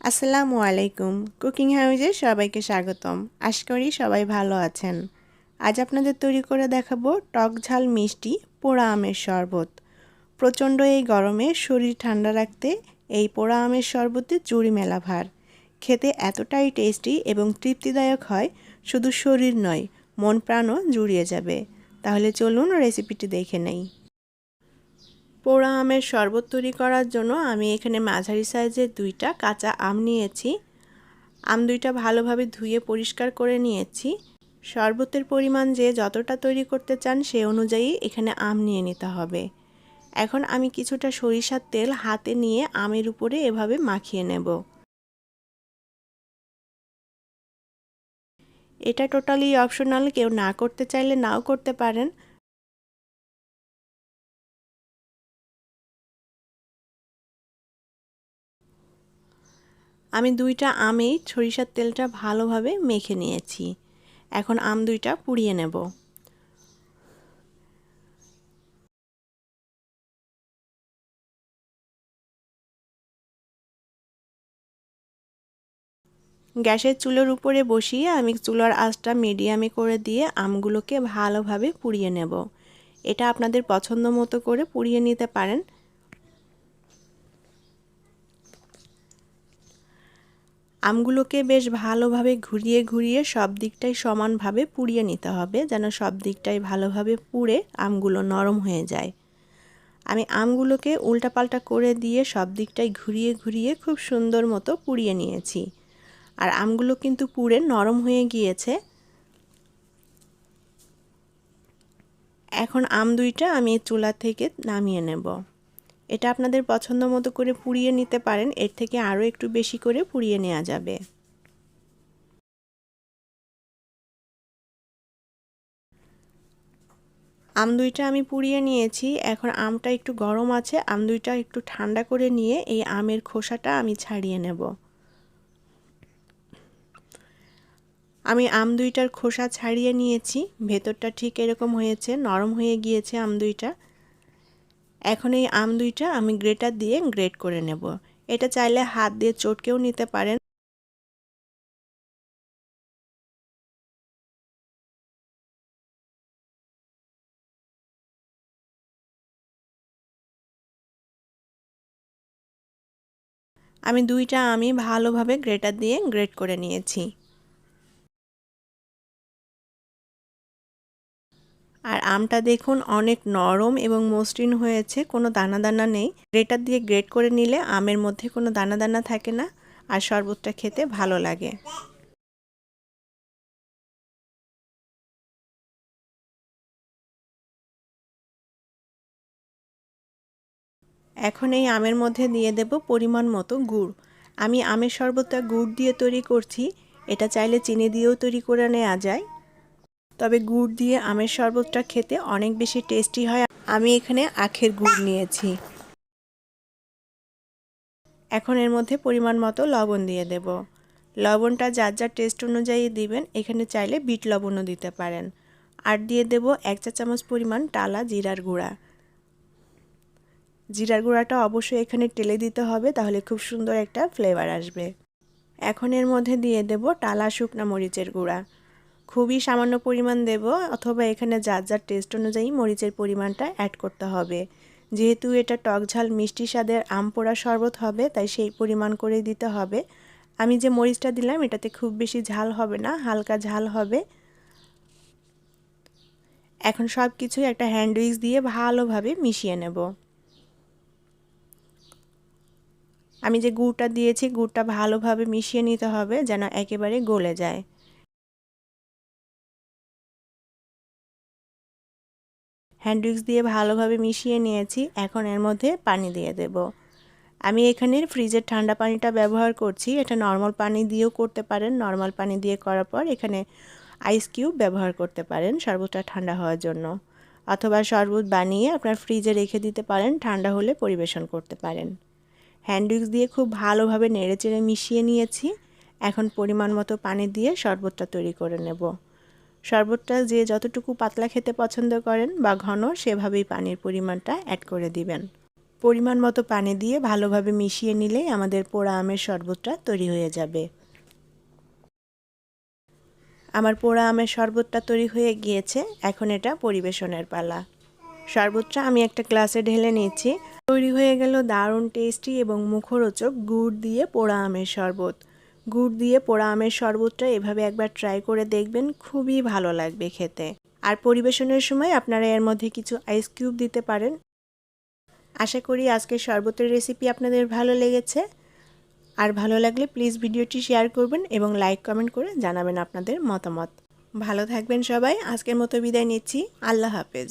আসসালামু আলাইকুম। কুকিং হাউজে সবাইকে স্বাগতম। আশা করি সবাই ভালো আছেন। আজ আপনাদের তৈরি করে দেখাবো টক ঝাল মিষ্টি পোড়া আমের শরবত। প্রচণ্ড এই গরমে শরীর ঠান্ডা রাখতে এই পোড়া আমের শরবতে জুড়ি মেলা ভার। খেতে এতটাই টেস্টি এবং তৃপ্তিদায়ক হয়, শুধু শরীর নয়, মন প্রাণও জুড়িয়ে যাবে। তাহলে চলুন রেসিপিটি দেখে নেই। পোড়া আমের শরবত তৈরি করার জন্য আমি এখানে মাঝারি সাইজের 2টা কাঁচা আম নিয়েছি। আম 2টা ভালোভাবে ধুয়ে পরিষ্কার করে নিয়েছি। শরবতের পরিমাণ যে যতটা তৈরি করতে চান সে অনুযায়ী এখানে আম নিয়ে নিতে হবে। এখন আমি কিছুটা সরিষার তেল হাতে নিয়ে আমের উপরে এভাবে মাখিয়ে নেব। এটা টোটালি অপশনাল, কেউ না করতে চাইলে নাও করতে পারেন। আমি 2টা আমেই সরিষার তেলটা ভালোভাবে মেখে নিয়েছি। এখন আম 2টা পুড়িয়ে নেব। গ্যাসের চুলোর উপরে বসিয়ে আমি চুলার আঁচটা মিডিয়ামে করে দিয়ে আমগুলোকে ভালোভাবে পুড়িয়ে নেব। এটা আপনাদের পছন্দ মতো করে পুড়িয়ে নিতে পারেন। আমগুলোকে বেশ ভালোভাবে ঘুরিয়ে ঘুরিয়ে সব দিকটাই সমানভাবে পুড়িয়ে নিতে হবে, যেন সব দিকটাই ভালোভাবে পুড়ে আমগুলো নরম হয়ে যায়। আমি আমগুলোকে উল্টাপাল্টা করে দিয়ে সব দিকটাই ঘুরিয়ে ঘুরিয়ে খুব সুন্দর মতো পুড়িয়ে নিয়েছি। আর আমগুলো কিন্তু পুড়ে নরম হয়ে গিয়েছে। এখন আম 2টা আমি চুলা থেকে নামিয়ে নেব। এটা আপনাদের পছন্দ মতো করে পুড়িয়ে নিতে পারেন, এর থেকে আরও একটু বেশি করে পুড়িয়ে নেওয়া যাবে। আম 2টা আমি পুড়িয়ে নিয়েছি। এখন আমটা একটু গরম আছে, আম 2টা একটু ঠান্ডা করে নিয়ে এই আমের খোসাটা আমি ছাড়িয়ে নেব। আমি আম 2টার খোসা ছাড়িয়ে নিয়েছি। ভেতরটা ঠিক এরকম হয়েছে, নরম হয়ে গিয়েছে আম 2টা। এখন এই আম 2টা আমি গ্রেটার দিয়ে গ্রেট করে নেব। এটা চাইলে হাত দিয়ে চটকেও নিতে পারেন। আমি 2টা আমি ভালোভাবে গ্রেটার দিয়ে গ্রেট করে নিয়েছি। আর আমটা দেখুন অনেক নরম এবং মসৃণ হয়েছে, কোনো দানা দানা নেই। গ্রেটার দিয়ে গ্রেট করে নিলে আমের মধ্যে কোনো দানা দানা থাকে না, আর শরবতটা খেতে ভালো লাগে। এখন এই আমের মধ্যে দিয়ে দেব পরিমাণ মতো গুড়। আমি আমের শরবতটা গুড় দিয়ে তৈরি করছি। এটা চাইলে চিনি দিয়েও তৈরি করে নেওয়া যায়, তবে গুড় দিয়ে আমের শরবতটা খেতে অনেক বেশি টেস্টি হয়। আমি এখানে আখের গুড় নিয়েছি। এখন এর মধ্যে পরিমাণ মতো লবণ দিয়ে দেব। লবণটা যার যার টেস্ট অনুযায়ী দিবেন, এখানে চাইলে বিট লবণও দিতে পারেন। আর দিয়ে দেব 1 চা চামচ পরিমাণ টালা জিরার গুঁড়া। জিরার গুঁড়াটা অবশ্যই এখানে টেলে দিতে হবে, তাহলে খুব সুন্দর একটা ফ্লেভার আসবে। এখন এর মধ্যে দিয়ে দেব টালা শুকনা মরিচের গুঁড়া। খুবই সামান্য পরিমাণ দেব, অথবা এখানে যার যার টেস্ট অনুযায়ী মরিচের পরিমাণটা অ্যাড করতে হবে। যেহেতু এটা টক ঝাল মিষ্টি স্বাদের আম পোড়া শরবত হবে, তাই সেই পরিমাণ করেই দিতে হবে। আমি যে মরিচটা দিলাম এটাতে খুব বেশি ঝাল হবে না, হালকা ঝাল হবে। এখন সব কিছুই একটা হ্যান্ড উইক্স দিয়ে ভালোভাবে মিশিয়ে নেব। আমি যে গুড়টা দিয়েছি গুড়টা ভালোভাবে মিশিয়ে নিতে হবে, যেন একেবারে গলে যায়। হ্যান্ড উইক্স দিয়ে ভালোভাবে মিশিয়ে নিয়েছি। এখন এর মধ্যে পানি দিয়ে দেব। আমি এখানে ফ্রিজের ঠান্ডা পানিটা ব্যবহার করছি। এটা নর্মাল পানি দিয়েও করতে পারেন। নর্মাল পানি দিয়ে করার পর এখানে আইস কিউব ব্যবহার করতে পারেন শরবতটা ঠান্ডা হওয়ার জন্য, অথবা শরবত বানিয়ে আপনার ফ্রিজে রেখে দিতে পারেন, ঠান্ডা হলে পরিবেশন করতে পারেন। হ্যান্ড উইক্স দিয়ে খুব ভালোভাবে নেড়েচেড়ে মিশিয়ে নিয়েছি। এখন পরিমাণ মতো পানি দিয়ে শরবতটা তৈরি করে নেব। শরবতটা যে যতটুকু পাতলা খেতে পছন্দ করেন বা ঘন, সেভাবেই পানির পরিমাণটা অ্যাড করে দিবেন। পরিমাণ মতো পানি দিয়ে ভালোভাবে মিশিয়ে নিলেই আমাদের পোড়া আমের শরবতটা তৈরি হয়ে যাবে। আমার পোড়া আমের শরবতটা তৈরি হয়ে গিয়েছে, এখন এটা পরিবেশনের পালা। শরবতটা আমি একটা গ্লাসে ঢেলে নিয়েছি। তৈরি হয়ে গেল দারুণ টেস্টি এবং মুখরোচক গুড় দিয়ে পোড়া আমের শরবত। গুড় দিয়ে পোড়া আমের শরবতটা এভাবে একবার ট্রাই করে দেখবেন, খুবই ভালো লাগবে খেতে। আর পরিবেশনের সময় আপনারা এর মধ্যে কিছু আইস কিউব দিতে পারেন। আশা করি আজকের শরবতের রেসিপি আপনাদের ভালো লেগেছে। আর ভালো লাগলে প্লিজ ভিডিওটি শেয়ার করবেন এবং লাইক কমেন্ট করে জানাবেন আপনাদের মতামত। ভালো থাকবেন সবাই। আজকের মতো বিদায় নিচ্ছি। আল্লাহ হাফেজ।